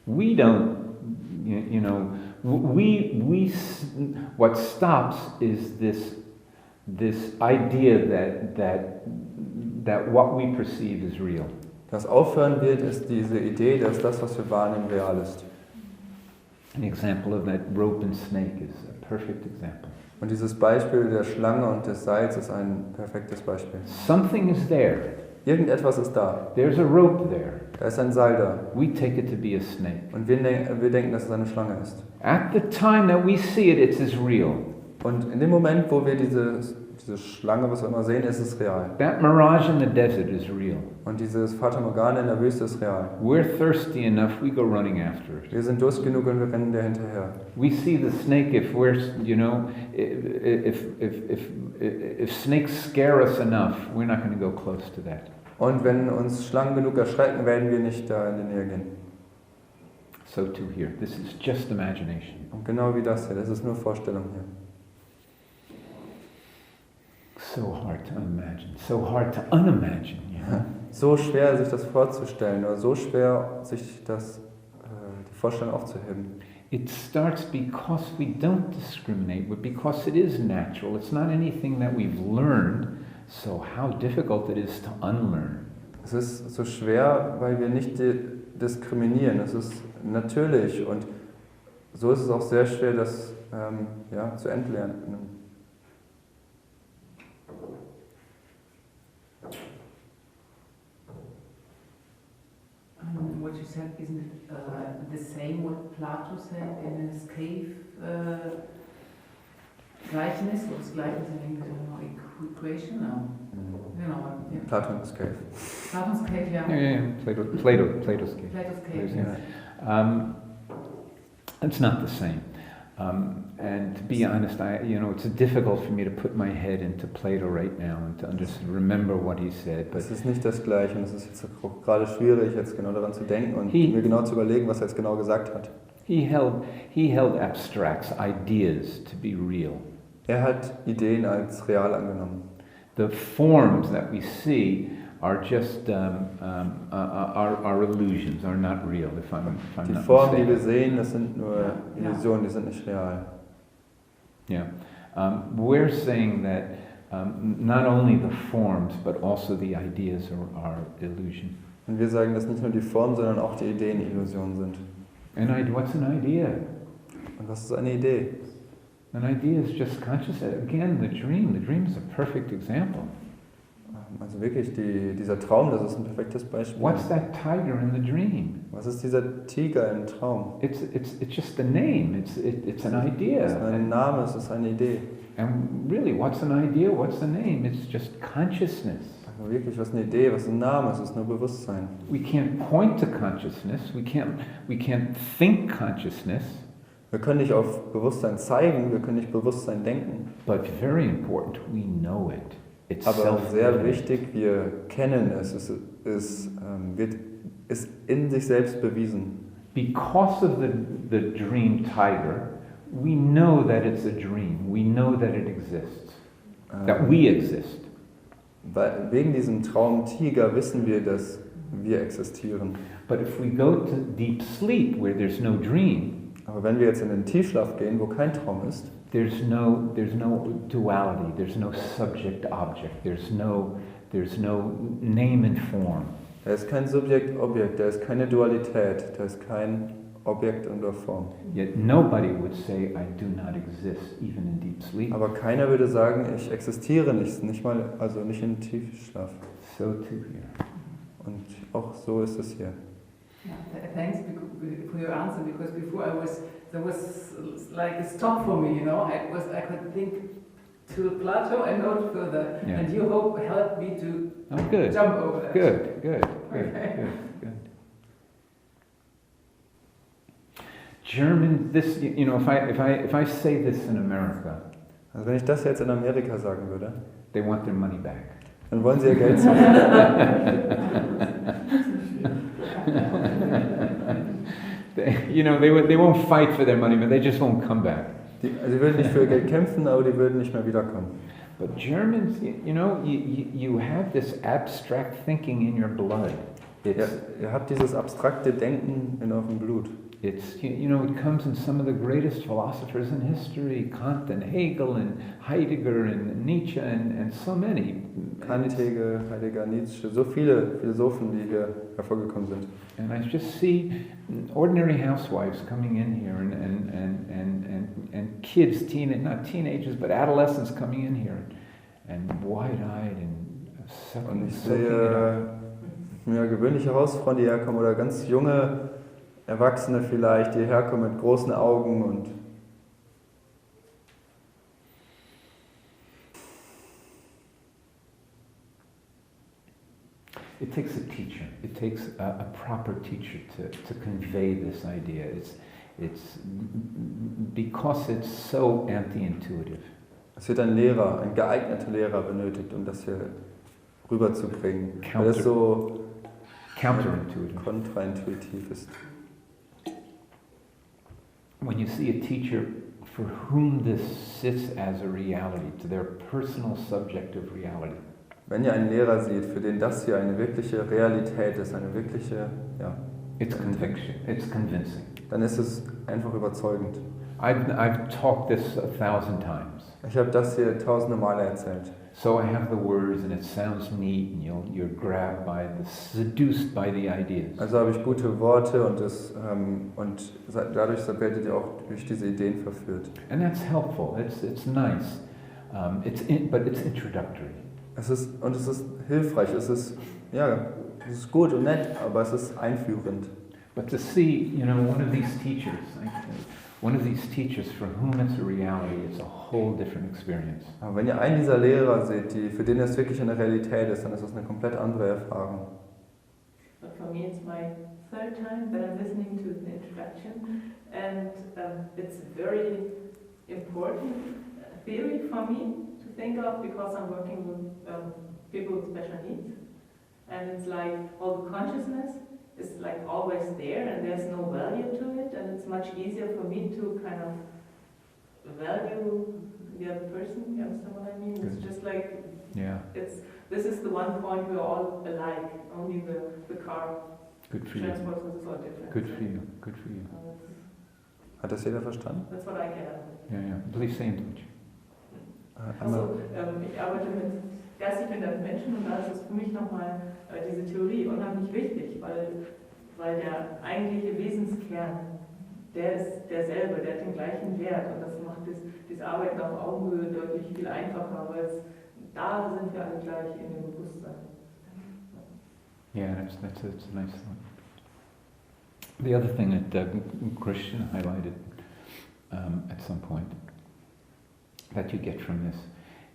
We don't, what stops is this idea that what we perceive is real.
Das Aufhören wird, ist diese Idee, dass das, was wir wahrnehmen, real ist.
An example of that rope and snake is a perfect example.
Und dieses Beispiel der Schlange und des Seils ist ein perfektes Beispiel.
Something is there.
Irgendetwas ist da.
There's a rope there.
Da ist ein Seil da.
We take it to be a snake.
Und wir denken, dass es eine Schlange ist.
At the time that we see it, it's as real.
Und in dem Moment, wo wir diese Schlange, was wir immer sehen, ist es real.
That mirage in the desert is real.
Und dieses Fata Morgana in der Wüste ist real.
We're thirsty enough, we go running after it.
Wir sind durstig genug und wir rennen der hinterher.
We see the snake if we're, if snakes scare us enough, we're not going to go close to that.
Und wenn uns Schlangen genug erschrecken, werden wir nicht da in die Nähe gehen.
So too here. This is just imagination.
Und genau wie das hier, das ist nur Vorstellung hier.
So hard to imagine, so hard to unimagine, you know?
So schwer, sich das vorzustellen, oder so schwer, sich die Vorstellung aufzuheben.
It starts because we don't discriminate, but because it is natural. It's not anything that we've learned, so how difficult it is to unlearn.
Es ist so schwer, weil wir nicht diskriminieren. Es ist natürlich und so ist es auch sehr schwer, das zu entlernen.
What you said, isn't it the same what Plato said in his cave Gleichnis? What's Gleichnis in English? Equation? No. You know what? Yeah.
Platon's cave.
Platon's cave, yeah.
Yeah. Plato's cave.
Plato's cave,
Plato's,
yes.
It's not the same. And to be honest, it's difficult for me to put my head into Plato right now and to remember what he said. But
es ist nicht das Gleiche und es ist jetzt auch gerade schwierig, jetzt genau daran zu denken und mir genau zu überlegen, was er jetzt genau gesagt hat.
He held abstracts, ideas to be real.
Hat Ideen als real angenommen.
The forms that we see are just are illusions, are not real. If I'm
Die
not
Formen, die wir
mistaken.
sehen, das sind nur Illusionen, die sind nicht real.
Yeah, we're saying that not only the forms, but also the ideas are illusion.
Und wir sagen, dass nicht nur die Formen, sondern auch die Ideen Illusionen sind.
What's an idea?
Und was ist eine Idee?
An idea is just consciousness. Again, the dream. The dream is a perfect example.
Also wirklich, dieser Traum, das ist ein perfektes Beispiel.
What's that tiger in the dream?
Was ist dieser Tiger im Traum?
It's just a name. It's an idea.
Es ist ein Name, es ist eine Idee.
And really, what's an idea? What's the name? It's just consciousness.
Also wirklich, was ist eine Idee, was ist ein Name? Es ist nur Bewusstsein.
We can't point to consciousness. We can't think consciousness.
Wir können nicht auf Bewusstsein zeigen, wir können nicht Bewusstsein denken.
But very important, we know it. It's
Aber sehr
self-illuminate.
wichtig, wir kennen es. Es ist in sich selbst bewiesen.
Because of the dream tiger, we know that it's a dream. We know that it exists. That we exist.
Wegen diesem Traum Tiger wissen wir, dass wir existieren.
But if we go to deep sleep where there's no dream,
Aber wenn wir jetzt in den Tiefschlaf gehen, wo kein Traum ist,
there's no duality, there's no subject-object, there's no name and form.
da ist kein Subjekt-Objekt, da ist keine Dualität, da ist kein Objekt und Form.
Yet nobody would say, I do not exist, even in deep sleep.
Aber keiner würde sagen, ich existiere nicht mal, also nicht im Tiefschlaf.
So too here.
Und auch so ist es hier.
Yeah, thanks for your answer, because before there was like a stop for me, you know. I could think to Plato and not further,
Yeah.
and you helped me to
Oh, good.
jump over that.
Good. German, this, you know, if I say this in America,
Also wenn ich das jetzt in Amerika sagen würde,
they want their money back.
dann wollen sie ihr Geld zurück.
They won't fight for their money, but they just won't come back.
Sie würden nicht für ihr Geld kämpfen, aber die würden nicht mehr wiederkommen.
But Germans, you have this abstract thinking in your blood.
Ja, ihr habt dieses abstrakte Denken in eurem Blut.
It comes in some of the greatest philosophers in history, Kant and Hegel and Heidegger and Nietzsche and so many.
Kant, Hegel, Heidegger, Nietzsche, so viele Philosophen, die hier hervorgekommen sind.
And I just see ordinary housewives coming in here and kids, not teenagers, but adolescents coming in here and wide-eyed and
Und ich
soaking it up.
sehe gewöhnliche Hausfrauen, die herkommen, oder ganz junge Erwachsene vielleicht, die herkommen mit großen Augen und
It takes a teacher. It takes a proper teacher to convey this idea. It's because it's so anti-intuitive.
es wird ein Lehrer, ein geeigneter Lehrer benötigt, um das hier rüberzubringen, weil es so
Counterintuitive.
kontraintuitiv ist.
When you see a teacher for whom this sits as a reality, to their personal subjective reality,
Wenn ihr einen Lehrer seht, für den das hier eine wirkliche Realität ist, eine wirkliche,
it's conviction. It's convincing.
dann ist es einfach überzeugend.
I've talked this 1,000 times.
Ich habe das hier tausende Male erzählt.
So I have the words and it sounds neat and you're grabbed by seduced by the ideas.
Also habe ich gute Worte und dadurch werdet ihr auch durch diese Ideen verführt.
And that's helpful. It's nice. But it's introductory.
Es ist hilfreich, es ist gut und nett, aber es ist einführend.
But to see, one of these teachers for whom it's a reality, it's a whole different experience.
Aber wenn ihr einen dieser Lehrer seht, für den es wirklich eine Realität ist, dann ist das eine komplett andere Erfahrung.
But for me, it's my third time that I'm listening to the introduction, and it's a very important theory for me to think of, because I'm working with people with special needs, and it's like all the consciousness is like always there, and there's no value to it, and it's much easier for me to kind of value the other person. You understand what I mean? It's just like, this is the one point we're all alike. Only the car transports us all different.
Good for you. Good for you.
Hat das jeder verstanden?
That's what I get out of it.
Ja. Please say in Deutsch.
Also, ich arbeite geistig mit Menschen und da ist es für mich nochmal diese Theorie unheimlich wichtig, weil der eigentliche Wesenskern, der ist derselbe, der hat den gleichen Wert und das macht das Arbeiten auf Augenhöhe deutlich viel einfacher, weil da sind wir alle gleich in dem Bewusstsein.
Yeah, that's a nice thought. The other thing that Krishna highlighted at some point that you get from this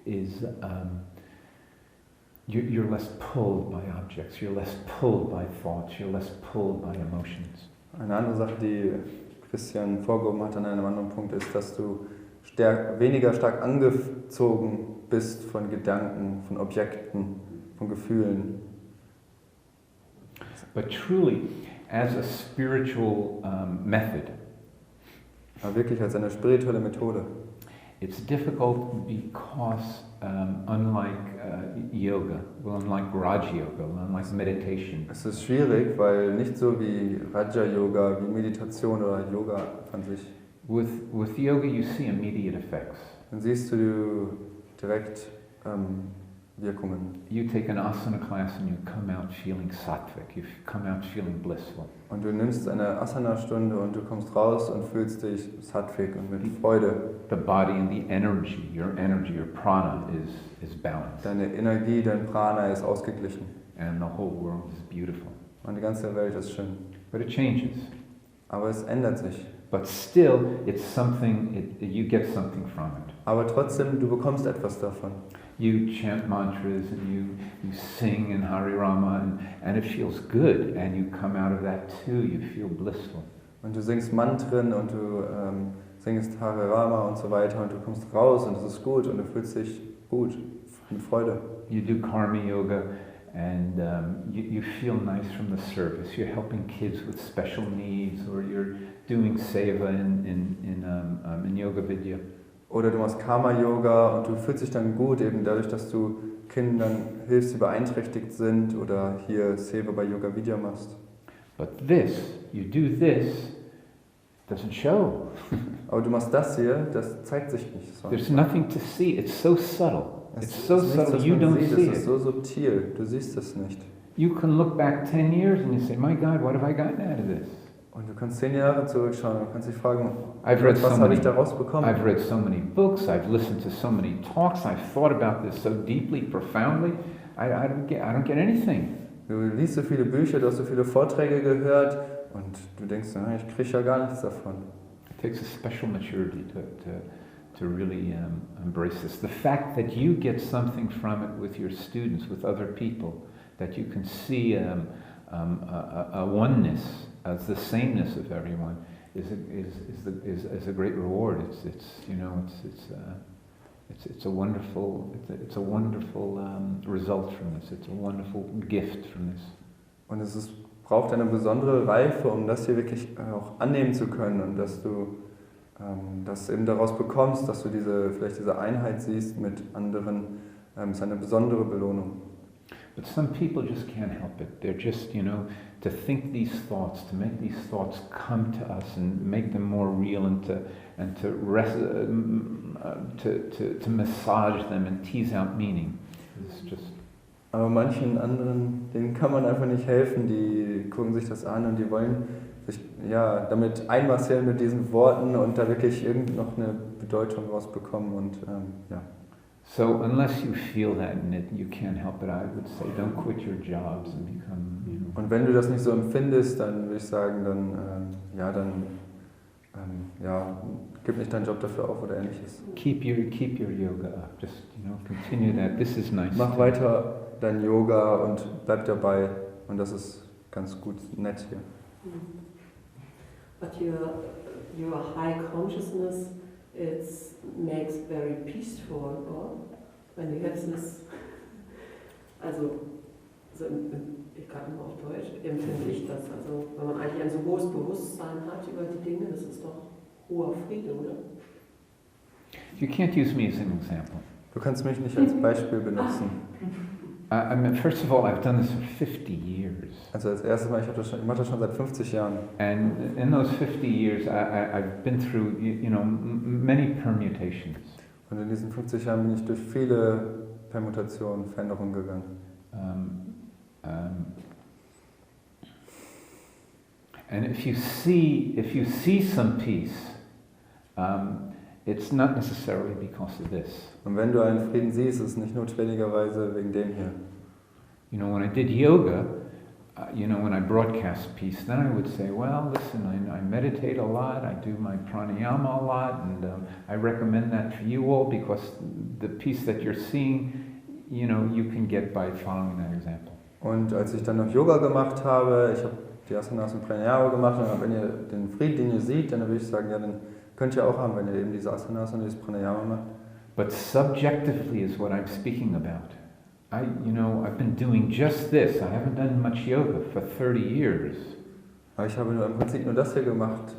is you're less pulled by objects, you're less pulled by thoughts, you're less pulled by emotions.
Eine andere Sache, die Christian vorgehoben hat an einem anderen Punkt, ist, dass du weniger stark angezogen bist von Gedanken, von Objekten, von Gefühlen.
But truly, as a spiritual method,
Aber wirklich als eine spirituelle Methode.
it's difficult because unlike yoga, unlike Raja Yoga, unlike meditation,
Es ist schwierig, weil nicht so wie Raja Yoga, wie Meditation oder Yoga an sich.
with yoga you see immediate effects.
Dann siehst du direkt Wirkungen.
You take an asana class and you come out feeling sattvic, you come out feeling blissful.
Und du nimmst eine Asana-Stunde und du kommst raus und fühlst dich sattwig und mit Freude.
The body and the energy, your prana is balanced.
Deine Energie, dein Prana ist ausgeglichen.
And the whole world is beautiful.
Und die ganze Welt ist schön.
But it changes.
Aber es ändert sich.
But still, it's something, you get something from it.
Aber trotzdem, du bekommst etwas davon.
You chant mantras and you sing in Hare Rama and it feels good and you come out of that too, you feel blissful.
Und du singst Mantren und du singst Hare Rama und so weiter und du kommst raus und es ist gut und du fühlst dich gut, mit Freude.
You do karma yoga and you feel nice from the service. You're helping kids with special needs or you're doing seva in yoga Vidya.
Oder du machst Karma-Yoga und du fühlst dich dann gut, eben dadurch, dass du Kindern hilfst, die beeinträchtigt sind oder hier Seva bei Yoga Vidya machst.
But you do this, doesn't show.
Aber du machst das hier, das zeigt sich nicht.
There's nothing to see, it's so subtle. It's so
ist nichts,
subtle,
was
you
man
don't
sieht.
see
Es ist
it.
so subtil, du siehst es nicht.
You can look back 10 years and you say, my God, what have I gotten out of this?
Und du kannst 10 Jahre zurückschauen und kannst dich fragen,
I've read
was habe ich daraus bekommen?
I've read so many books, I've listened to so many talks, I've thought about this so deeply, profoundly, I don't get anything.
Du liest so viele Bücher, du hast so viele Vorträge gehört und du denkst, ich kriege ja gar nichts davon.
It takes a special maturity to really embrace this. The fact that you get something from it with your students, with other people, that you can see a oneness, as the sameness of everyone, is a great reward. It's a wonderful result from this. It's a wonderful gift from this.
Und braucht eine besondere Reife, um das hier wirklich auch annehmen zu können und dass du das eben daraus bekommst, dass du vielleicht diese Einheit siehst mit anderen, ist eine besondere Belohnung.
But some people just can't help it. They're just, to think these thoughts, to make these thoughts come to us and make them more real and to massage them and tease out meaning. It's just.
Aber manchen anderen, denen kann man einfach nicht helfen, die gucken sich das an und die wollen sich damit einmassieren mit diesen Worten und da wirklich noch eine Bedeutung rausbekommen und
So unless you feel that in it, you can't help it. I would say don't quit your jobs and become,
Und wenn du das nicht so empfindest, dann würde ich sagen, gib nicht deinen Job dafür auf oder ähnliches.
Keep your yoga up. Just continue that. This is nice.
Mach weiter dein Yoga und bleib dabei und das ist ganz gut nett hier.
But your high consciousness, it makes very peaceful, or when you have this, also so ich gerade immer auf Deutsch, empfinde ich das. Also wenn man eigentlich ein so hohes Bewusstsein hat über die Dinge, das ist doch hoher Friede, oder?
You can't use me as an example.
Du kannst mich nicht als Beispiel benutzen.
I mean, first of all, I've done this for 50 years.
Also als erstes Mal, ich mache das schon seit 50 Jahren.
And in those 50 years, I've been through, many permutations.
Und in diesen 50 Jahren bin ich durch viele Permutationen, Veränderungen gegangen.
And if you see some peace, it's not necessarily because of this.
Und wenn du einen Frieden siehst, ist es nicht notwendigerweise wegen dem hier.
When I did yoga, when I broadcast peace, then I would say, well, listen, I meditate a lot, I do my pranayama a lot, and I recommend that for you all because the peace that you're seeing, you can get by following that example.
Und als ich dann noch Yoga gemacht habe, ich habe die Asanas und Pranayama gemacht, und wenn ihr den Frieden, den ihr seht, dann würde ich sagen, ja, dann könnt ihr auch haben, wenn ihr eben diese Asanas und dieses Pranayama macht.
But subjectively is what I'm speaking about. I've been doing just this. I haven't done much yoga for 30 years.
Aber ich habe im Prinzip nur das hier gemacht,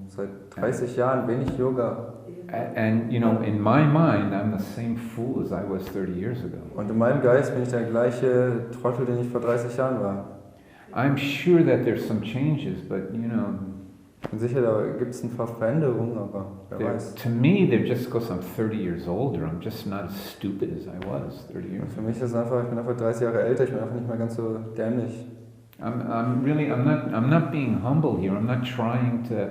seit 30 Jahren wenig Yoga.
And in my mind, I'm the same fool as I was 30 years ago.
Und in meinem Geist bin ich der gleiche Trottel, den ich vor 30 Jahren war.
I'm sure that there's some changes, but
Ich bin sicher, da gibt es ein paar Veränderungen, aber wer weiß.
to me, they're just because I'm 30 years older. I'm just not as stupid as I was 30 years
Und für
ago.
mich ist es einfach, ich bin einfach 30 Jahre älter, ich bin einfach nicht mehr ganz so dämlich.
I'm not being humble here. I'm not trying to,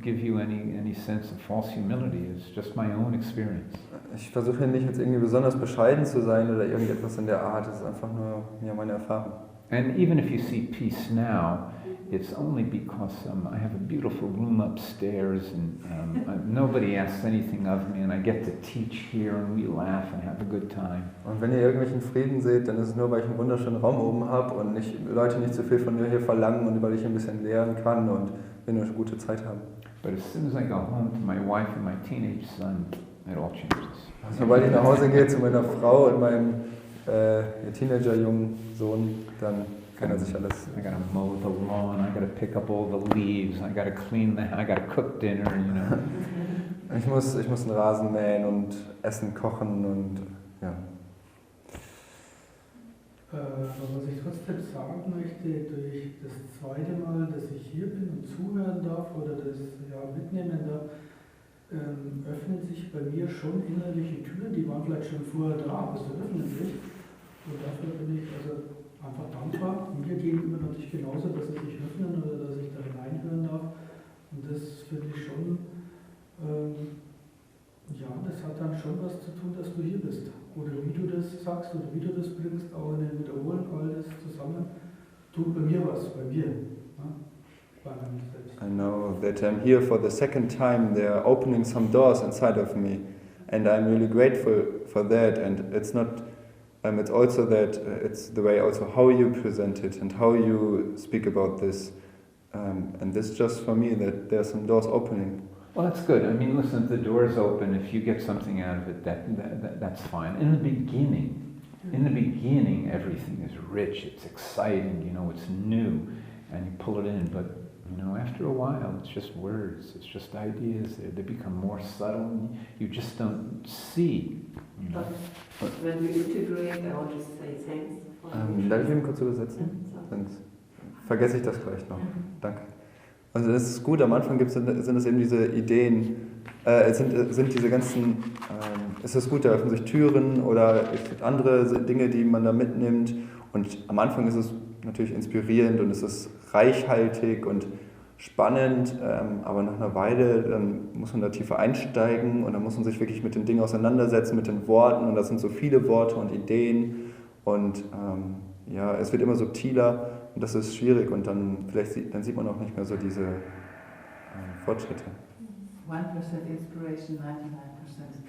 give you any sense of false humility. It's just my own experience.
Ich versuche hier nicht jetzt irgendwie besonders bescheiden zu sein oder irgendetwas in der Art, es ist einfach nur meine Erfahrung.
And even if you see peace now, it's only because I have a beautiful room upstairs and nobody asks anything of me and I get to teach here and we laugh and have a good time.
Und wenn ihr irgendwelchen Frieden seht, dann ist es nur, weil ich einen wunderschönen Raum oben habe und Leute nicht zu viel von mir hier verlangen und weil ich ein bisschen lehren kann und wir eine gute Zeit haben.
But as soon as I go home to my wife and my teenage son, it all changes.
Sobald ich nach Hause gehe zu meiner Frau und meinem Teenager-jungen Sohn, dann ändert sich alles.
I gotta mow the lawn, I gotta pick up all the leaves, I gotta I gotta cook dinner,
Ich muss den Rasen mähen und Essen kochen und ja.
Was ich trotzdem sagen möchte, durch das zweite Mal, dass ich hier bin und zuhören darf oder das mitnehmen darf, öffnen sich bei mir schon innerliche Türen, die waren vielleicht schon vorher da, aber sie öffnen sich. Und dafür bin ich also einfach dankbar. Mir gegenüber natürlich genauso, dass sie sich öffnen oder dass ich da hineinhören darf. Und das finde ich schon, das hat dann schon was zu tun, dass du hier bist. Oder wie du das sagst oder wie du das bringst, auch in den Wiederholen, all das zusammen, tut bei mir was, bei mir. Bei meinem Selbst.
I know that I'm here for the second time. They're opening some doors inside of me. And I'm really grateful for that. And it's not... it's also that it's the way also how you present it and how you speak about this. And this just for me that there are some doors opening.
Well, that's good. I mean, listen, if the door's open, if you get something out of it, that's fine. In the beginning, everything is rich, it's exciting, it's new, and you pull it in. But, after a while, it's just words, it's just ideas. They become more subtle, and you just don't see.
But when you integrate, I want to say thanks.
Darf ich eben kurz übersetzen? Sonst vergesse ich das gleich noch. Danke. Also das ist gut, am Anfang sind es eben diese Ideen, sind diese ganzen, es ist gut, da öffnen sich Türen oder es gibt andere Dinge, die man da mitnimmt und am Anfang ist es natürlich inspirierend und es ist reichhaltig und spannend, aber nach einer Weile dann muss man da tiefer einsteigen und dann muss man sich wirklich mit den Dingen auseinandersetzen, mit den Worten und das sind so viele Worte und Ideen und es wird immer subtiler. Und das ist schwierig und dann sieht man auch nicht mehr so diese Fortschritte.
1% inspiration, 99%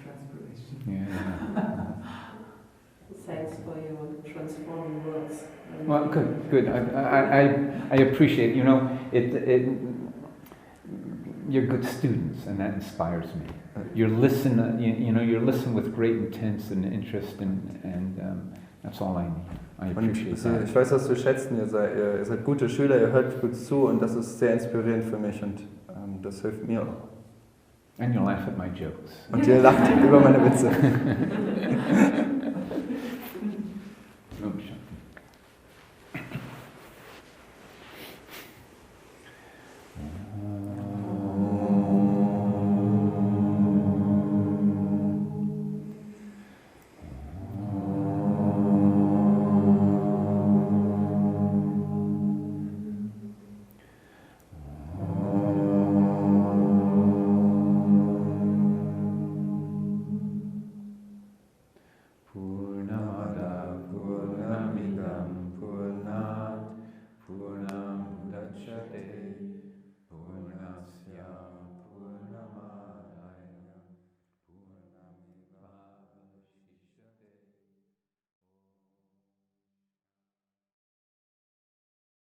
transpiration.
Yeah.
Thanks for your transforming words.
Well, good. I appreciate. You're good students, and that inspires me. You listen. You listen with great intent and interest, and That's all I need. I
Und
appreciate that.
ich weiß, was wir schätzen, ihr seid gute Schüler, ihr hört gut zu und das ist sehr inspirierend für mich und das hilft mir auch.
And you laugh at my jokes.
Und ihr lacht über meine Witze.